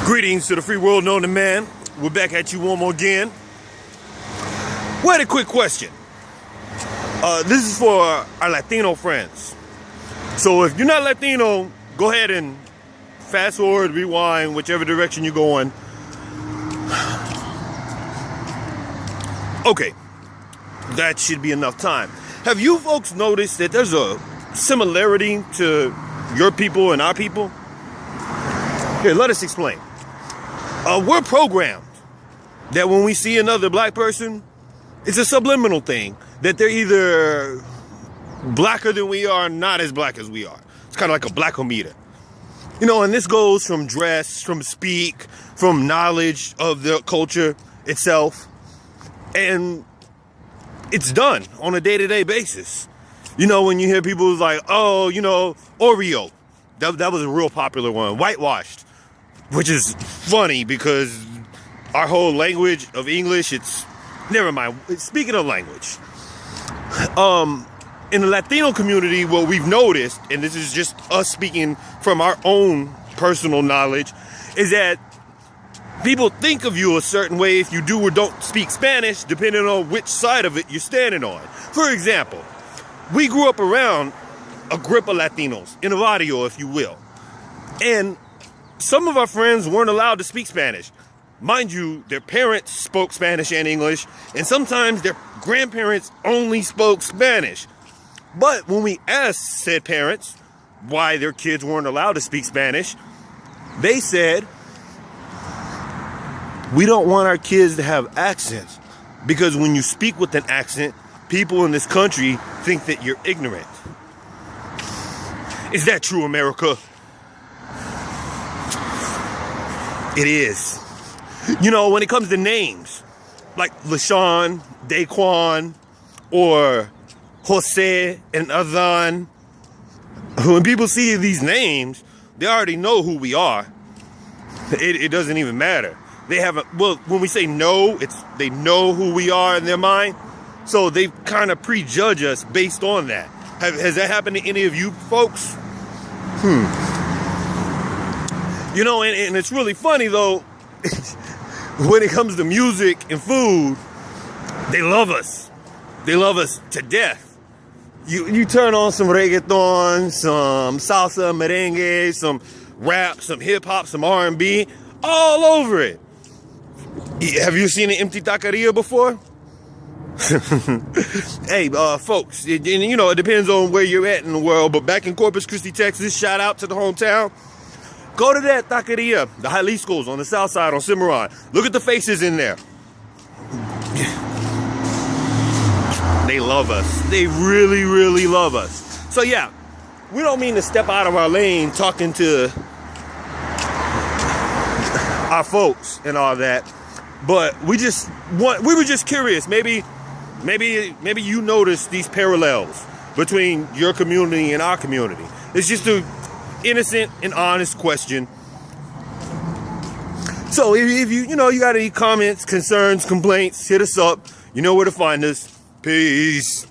Greetings to the free world known to man. We're back at you one more again. We had a quick question. This is for our Latino friends. So if you're not Latino, go ahead and fast forward, rewind, whichever direction you're going. Okay, that should be enough time. Have you folks noticed that there's a similarity to your people and our people? Here, let us explain. We're programmed that when we see another black person, it's a subliminal thing that they're either blacker than we are, not as black as we are. It's kind of like a blackometer. You know, and this goes from dress, from speak, from knowledge of the culture itself. And it's done on a day-to-day basis. You know, when you hear people like, oh, you know, Oreo. That was a real popular one. Whitewashed. Which is funny because our whole language of English, never mind. Speaking of language, in the Latino community, what we've noticed, and this is just us speaking from our own personal knowledge, is that people think of you a certain way if you do or don't speak Spanish, depending on which side of it you're standing on. For example, we grew up around a group of Latinos, in a barrio, if you will. And some of our friends weren't allowed to speak Spanish. Mind you, their parents spoke Spanish and English, and sometimes their grandparents only spoke Spanish. But when we asked said parents why their kids weren't allowed to speak Spanish, they said, we don't want our kids to have accents, because when you speak with an accent, people in this country think that you're ignorant. Is that true, America? It is. You know, when it comes to names, like LaShawn, Daquan, or Jose and Adhan, when people see these names, they already know who we are. It doesn't even matter. They haven't, well, when we say no, they know who we are in their mind. So they kind of prejudge us based on that. Has that happened to any of you folks? You know, and it's really funny, though, when it comes to music and food, they love us. They love us to death. You turn on some reggaeton, some salsa, merengue, some rap, some hip-hop, some R&B, all over it. Have you seen an empty taqueria before? Hey, folks, and you know, it depends on where you're at in the world, but back in Corpus Christi, Texas, shout out to the hometown. Go to that taqueria, the Jalisco's on the south side on Cimarron. Look at the faces in there. They love us. They really, really love us. So yeah, we don't mean to step out of our lane talking to our folks and all that, but we were just curious. Maybe you noticed these parallels between your community and our community. It's just a innocent and honest question. So if you got any comments, concerns, complaints, hit us up. You know where to find us. Peace.